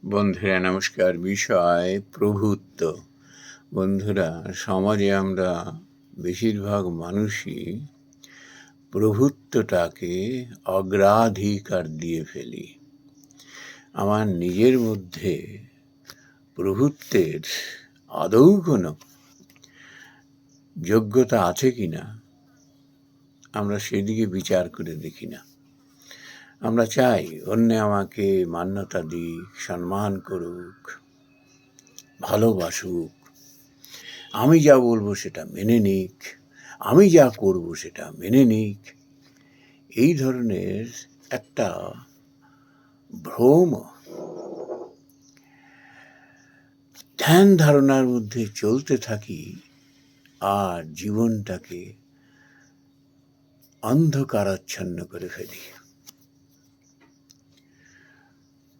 বন্ধুরা নমস্কার। বিষয় প্রভুত্ব। বন্ধুরা, সমাজে আমরা বেশিরভাগ মানুষই প্রভুত্বটাকে অগ্রাধিকার দিয়ে ফেলি। আমার নিজের মধ্যে প্রভুত্বের আদৌ কোনো যোগ্যতা আছে কিনা আমরা সেদিকে বিচার করে দেখি না। আমরা চাই অন্য আমাকে মান্যতা দিক, সম্মান করুক, ভালোবাসুক, আমি যা বলবো সেটা মেনে নিক, আমি যা করব সেটা মেনে নিক। এই ধরনের একটা ভ্রম ধ্যান ধারণার মধ্যে চলতে থাকি আর জীবনটাকে অন্ধকারাচ্ছন্ন করে ফেলি।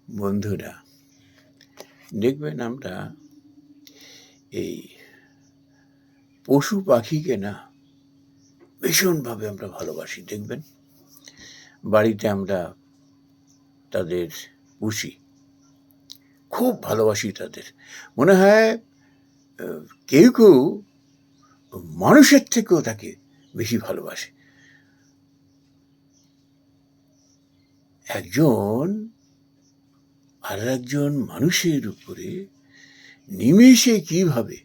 বন্ধুরা, দেখবেন আমরা এই পশু পাখিকে না ভীষণভাবে আমরা ভালোবাসি। দেখবেন বাড়িতে আমরা তাদের পুষি, খুব ভালোবাসি তাদের। মনে হয় কেউ কেউ মানুষের থেকেও তাকে বেশি ভালোবাসে। একজন আর একজন মানুষের উপরে নিমেষে কিভাবে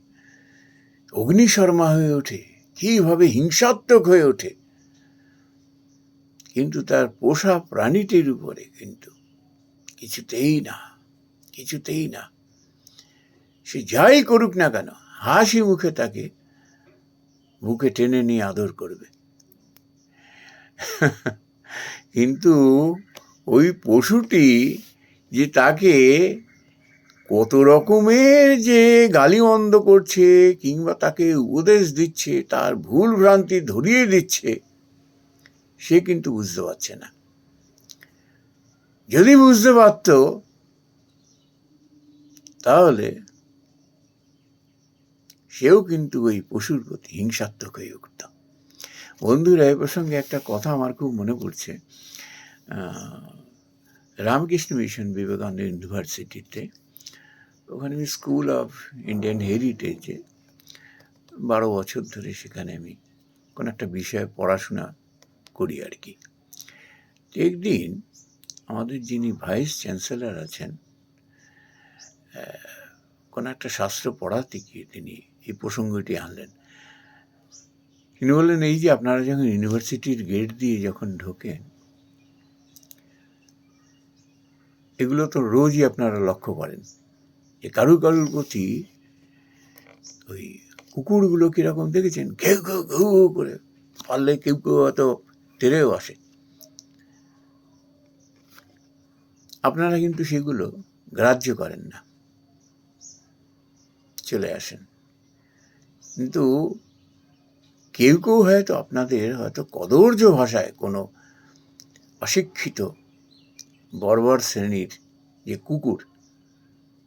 অগ্নিশর্মা হয়ে ওঠে, কিভাবে হিংসাত্মক হয়ে ওঠে, কিন্তু তার পোষা প্রাণীটির উপরে কিন্তু কিছুতেই না, কিছুতেই না। সে যাই করুক না কেন, হাসি মুখে তাকে বুকে টেনে নিয়ে আদর করবে। কিন্তু ওই পশুটি যে তাকে কত রকমের যে গালিমন্দ করছে কিংবা তাকে উপদেশ দিচ্ছে, তার ভুল ভ্রান্তি ধরিয়ে দিচ্ছে, সে কিন্তু বুঝতে পারছে না। যদি বুঝতে পারত তাহলে সেও কিন্তু ওই পশুর প্রতি হিংসাত্মক হয়ে উঠত। বন্ধুরা, এ প্রসঙ্গে একটা কথা আমার খুব মনে পড়ছে। রামকৃষ্ণ মিশন বিবেকানন্দ ইউনিভার্সিটিতে, ওখানে আমি স্কুল অফ ইন্ডিয়ান হেরিটেজে 12 বছর ধরে সেখানে আমি কোনো একটা বিষয়ে পড়াশোনা করি আর কি। একদিন আমাদের যিনি ভাইস চ্যান্সেলর আছেন, কোনো একটা শাস্ত্র পড়াতে গিয়ে তিনি এই প্রসঙ্গটি আনলেন। তিনি বললেন, এই যে আপনারা যখন ইউনিভার্সিটির গেট দিয়ে যখন ঢোকেন, এগুলো তো রোজই আপনারা লক্ষ্য করেন যে কারুর প্রতি ওই কুকুরগুলো কীরকম দেখেছেন, ঘেউ ঘেউ ঘেউ করে, পারলে কেউ কেউ হয়তো তেড়েও আসে। আপনারা কিন্তু সেগুলো গ্রাহ্য করেন না, চলে আসেন। কিন্তু কেউ কেউ হয়তো আপনাদের হয়তো কদর্য ভাষায় কোনো অশিক্ষিত বর্বর শ্রেণীর যে কুকুর,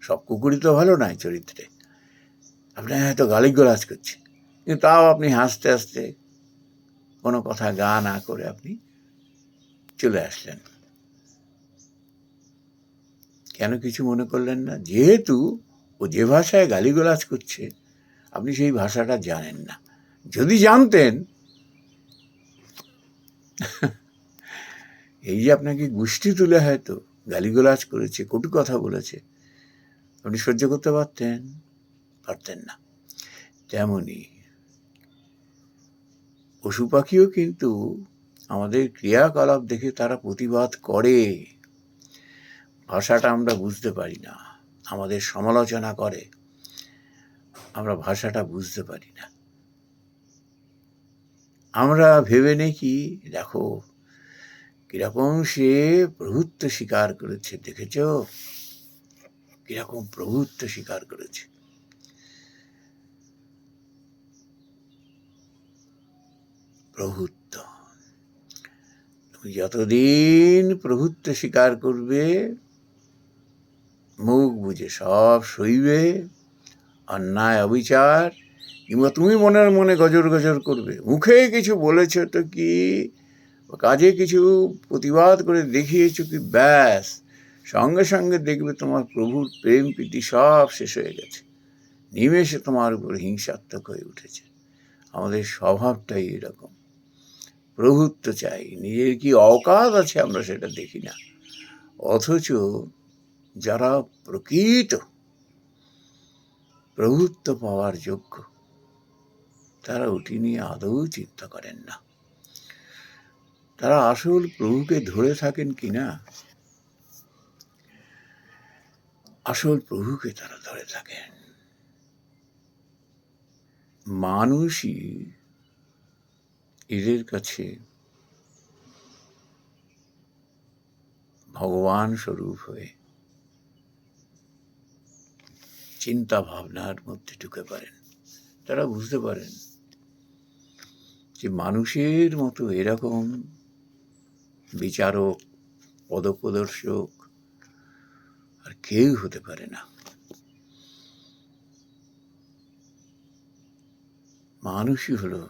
সব কুকুরই তো ভালো নয় চরিত্রে, আপনি হয়তো গালিগালাজ করছে, কিন্তু তাও আপনি হাসতে হাসতে কোনো কথা গা না করে আপনি চলে আসলেন। কেন কিছু মনে করলেন না? যেহেতু ও যে ভাষায় গালিগালাজ করছে আপনি সেই ভাষাটা জানেন না। যদি জানতেন, এই যে আপনাকে গোষ্ঠী তুলে হয়তো গালিগালাজ করেছে, কটু কথা বলেছে, আপনি সহ্য করতে পারতেন না। তেমনি পশু পাখিও কিন্তু আমাদের ক্রিয়াকলাপ দেখে তারা প্রতিবাদ করে। ভাষাটা আমরা বুঝতে পারি না, আমাদের সমালোচনা করে, আমরা ভাষাটা বুঝতে পারি না। আমরা ভেবে নেই কি, দেখো কিরকম সে প্রভুত্ব স্বীকার করেছে, দেখেছ কিরকম প্রভুত্ব স্বীকার করেছে। প্রভুত্ব, তুমি যতদিন প্রভুত্ব স্বীকার করবে, মুখ বুঝে সব সইবে, অন্যায় অবিচার, কিংবা তুমি মনের মনে গজর গজর করবে, মুখে কিছু বলেছ তো কি, কাজে কিছু প্রতিবাদ করে দেখিয়েছ কি, ব্যাস সঙ্গে সঙ্গে দেখবে তোমার প্রভুর প্রেম প্রীতি সব শেষ হয়ে গেছে, নিমেষে তোমার উপর হিংসাত্মক হয়ে উঠেছে। আমাদের স্বভাবটাই এরকম, প্রভুত্ব চাই, নিজের কি অকাত আছে আমরা সেটা দেখি না। অথচ যারা প্রকৃত প্রভুত্ব পাওয়ার যোগ্য তারা ওটি নিয়ে আদৌ চিন্তা করেন না। তারা আসল প্রভুকে ধরে থাকেন কিনা, আসল প্রভুকে তারা ধরে থাকেন। মানুষই এদের কাছে ভগবান স্বরূপ হয়ে চিন্তা ভাবনার মধ্যে ঢুকে পারেন। তারা বুঝতে পারেন যে মানুষের মতো এরকম বিচারক, পদপ্রদর্শক আর কেউ হতে পারে না। মানুষই হলো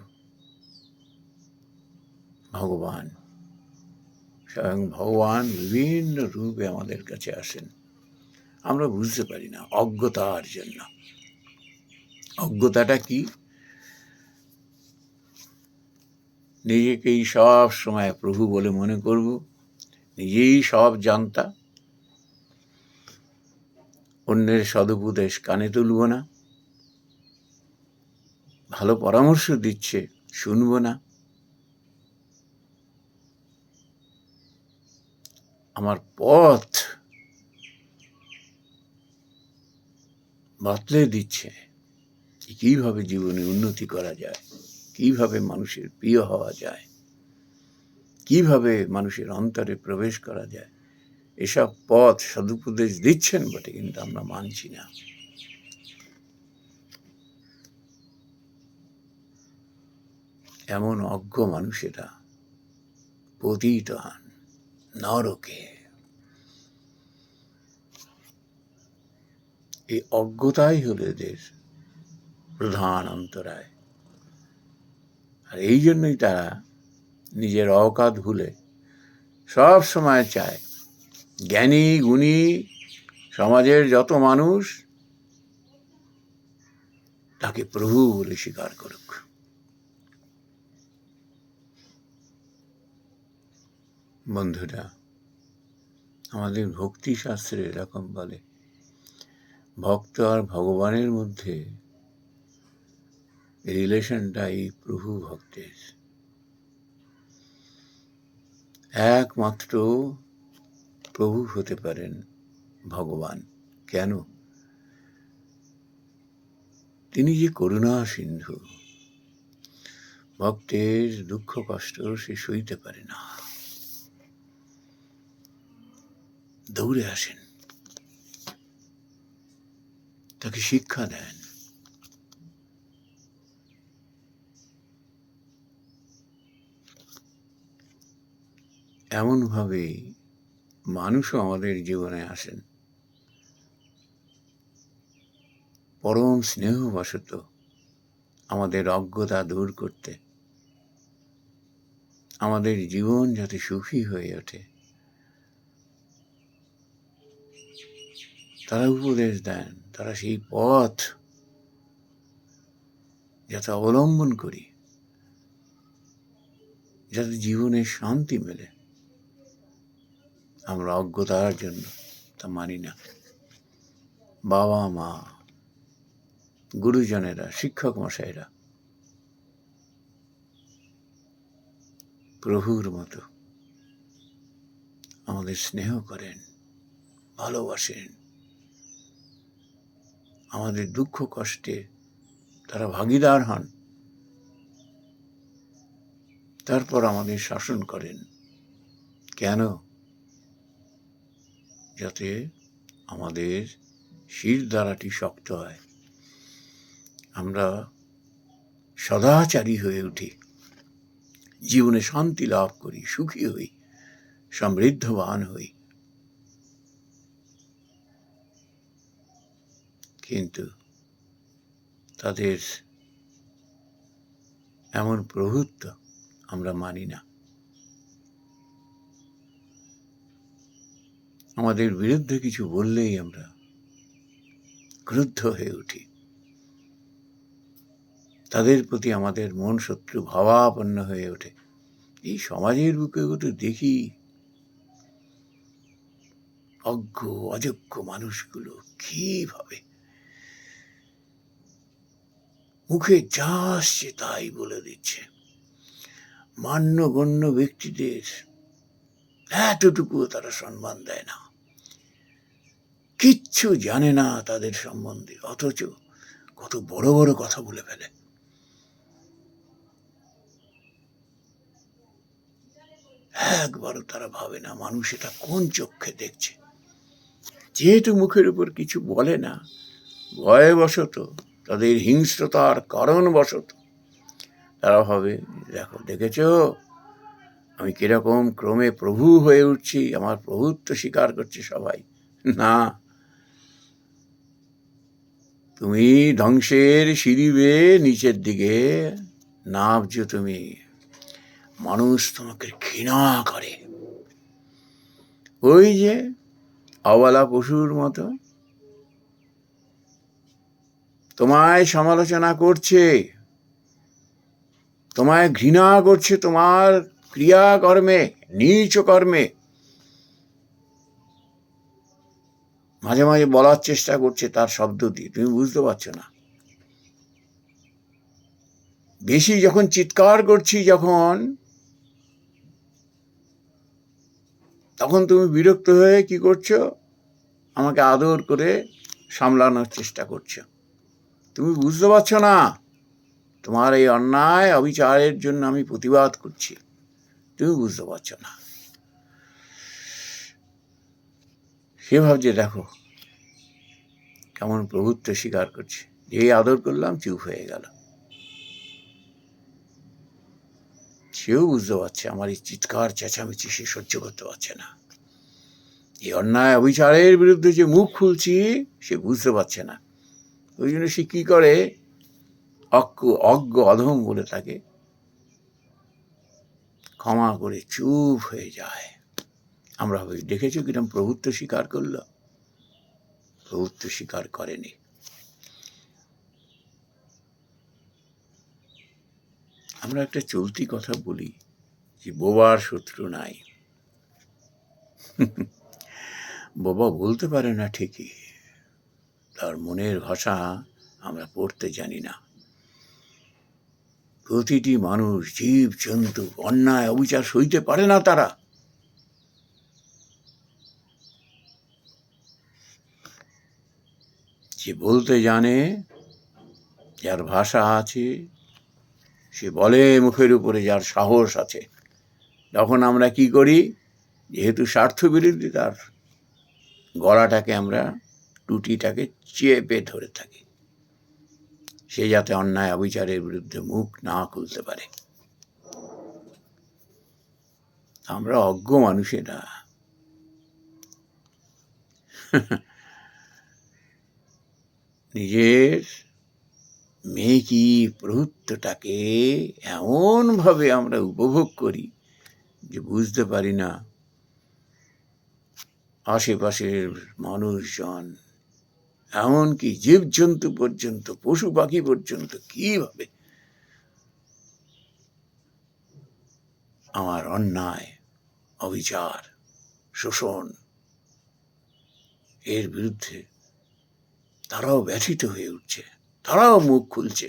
ভগবান। স্বয়ং ভগবান বিভিন্ন রূপে আমাদের কাছে আসেন, আমরা বুঝতে পারি না অজ্ঞতার জন্য। অজ্ঞতাটা কি? নিজেকেই সব সময় প্রভু বলে মনে করব, নিজেই সব জানতা, অন্যের সদুপদেশ কানে তুলব না, ভালো পরামর্শ দিচ্ছে শুনব না, আমার পথ বাতলে দিচ্ছে কিভাবে জীবনে উন্নতি করা যায়, কিভাবে মানুষের প্রিয় হওয়া যায়, কিভাবে মানুষের অন্তরে প্রবেশ করা যায়। এসব পথ সদুপদেশ দিচ্ছেন বটে, কিন্তু আমরা মানছি না। এমন অজ্ঞ মানুষেরা পতিত হন নরকে। এই অজ্ঞতাই হলো এদের প্রধান অন্তরায়। আর এই জন্যই তারা নিজের অকাত ভুলে সব সময় চায় জ্ঞানী গুণী সমাজের যত মানুষ তাকে প্রভু বলে স্বীকার করুক। বন্ধুরা, আমাদের ভক্তি শাস্ত্রে এরকম বলে, ভক্ত আর ভগবানের মধ্যে রিলেশনটাই প্রভু ভক্তের। একমাত্র প্রভু হতে পারেন ভগবান। কেন? তিনি যে করুণা সিন্ধু, ভক্তের দুঃখ কষ্ট সে সইতে পারে না, দৌড়ে আসেন, তাকে শিক্ষা দেন। এমনভাবে মানুষও আমাদের জীবনে আসেন পরম স্নেহবশত আমাদের অজ্ঞতা দূর করতে, আমাদের জীবন যাতে সুখী হয়ে ওঠে। তারা উপদেশ দেন, তারা সেই পথ যাতে অবলম্বন করি, যাতে জীবনে শান্তি মেলে। আমরা অজ্ঞতার জন্য তা মানি না। বাবা মা, গুরুজনেরা, শিক্ষক মশাইরা প্রভুর মতো আমাদের স্নেহ করেন, ভালোবাসেন, আমাদের দুঃখ কষ্টে তারা ভাগিদার হন, তারপর আমাদের শাসন করেন। কেন? যাতে আমাদের শির দ্বারাটি শক্ত হয়, আমরা সদাচারী হয়ে উঠি, জীবনে শান্তি লাভ করি, সুখী হই, সমৃদ্ধবান হই। কিন্তু তাদের এমন প্রভুত্ব আমরা মানি না। আমাদের বিরুদ্ধে কিছু বললেই আমরা ক্রুদ্ধ হয়ে উঠি, তাদের প্রতি আমাদের মন শত্রু ভাবাপন্ন হয়ে ওঠে। এই সমাজের বুকে তো দেখি অজ্ঞ অযোগ্য মানুষগুলো কিভাবে মুখে যা আসছে তাই বলে দিচ্ছে। মান্যগণ্য ব্যক্তিদের এতটুকুও তারা সম্মান দেয় না, কিচ্ছু জানে না তাদের সম্বন্ধে, অথচ কত বড় বড় কথা বলে ফেলে। একবারও তারা ভাবে না মানুষ এটা কোন চোখে দেখছে। যেহেতু মুখের উপর কিছু বলে না, ভয়বশত, তাদের হিংস্রতার কারণবশত তারা ভাবে, দেখো দেখেছ আমি কিরকম ক্রমে প্রভু হয়ে উঠছি, আমার প্রভুত্ব স্বীকার করছে সবাই। না, তুমি ধ্বংসের সিঁড়ি বেয়ে নিচের দিকে নামছো। তুমি, মানুষ তোমাকে ঘৃণা করে, ওই যে অবলা পশুর মতো তোমায় সমালোচনা করছে, তোমায় ঘৃণা করছে তোমার ক্রিয়াকর্মে, নীচ কর্মে। মাঝে মাঝে বলার চেষ্টা করছে তার শব্দ দিয়ে, তুমি বুঝতে পারছো না। বেশি যখন চিৎকার করছি তখন তুমি বিরক্ত হয়ে কি করছো, আমাকে আদর করে সামলানোর চেষ্টা করছো। তুমি বুঝতে পারছো না তোমার এই অন্যায় অবিচারের জন্য আমি প্রতিবাদ করছি, তুমি বুঝতে পারছো না। সে ভাবছে দেখো কেমন প্রভুত্ব স্বীকার করছে, এই আদর করলাম চুপ হয়ে গেল। সেও বুঝতে পারছে আমার এই চিৎকার চেঁচামেচি সে সহ্য করতে পারছে না। এই অন্যায় অবিচারের বিরুদ্ধে যে মুখ খুলছি সে বুঝতে পারছে না। ওই জন্য সে কি করে, অজ্ঞ অধম বলে তাকে ক্ষমা করে চুপ হয়ে যায়। আমরা ভাবি দেখেছো কিরম প্রভুত্ব স্বীকার করলো, প্রভুত্ব স্বীকার করেনি। আমরা একটা চলতি কথা বলি যে বোবার শত্রু নাই। বোবা বলতে পারে না ঠিকই, তার মনের ভাষা আমরা পড়তে জানি না। প্রতিটি মানুষ, জীব জন্তু অন্যায় অবিচার সইতে পারে না তারা। যে বলতে জানে, যার ভাষা আছে, সে বলে মুখের উপরে, যার সাহস আছে। তখন আমরা কি করি, যেহেতু স্বার্থ বিরোধী, তার গলাটাকে আমরা, টুটিটাকে চেপে ধরে থাকি, সে যাতে অন্যায় অবিচারের বিরুদ্ধে মুখ না খুলতে পারে। আমরা অজ্ঞ মানুষেরা নিজের মেকি প্রভুত্বটাকে এমনভাবে আমরা উপভোগ করি যে বুঝতে পারি না আশেপাশের মানুষজন, এমনকি জীবজন্তু পর্যন্ত, পশু পাখি পর্যন্ত কিভাবে আমার অন্যায় অবিচার শোষণ এর বিরুদ্ধে তারাও ব্যথিত হয়ে উঠছে, তারাও মুখ খুলছে,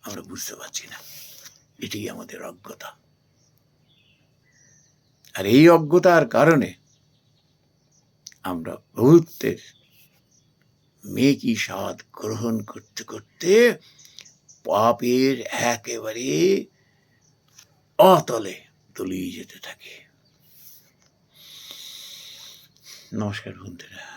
আমরা বুঝতে পারছি না। এটি আমাদের অজ্ঞতা। আর এই অজ্ঞতার কারণে আমরা প্রভুত্বের মেকি স্বাদ গ্রহণ করতে করতে পাপের একেবারে অতলে তলিয়ে যেতে থাকি। নমস্কার বন্ধুরা।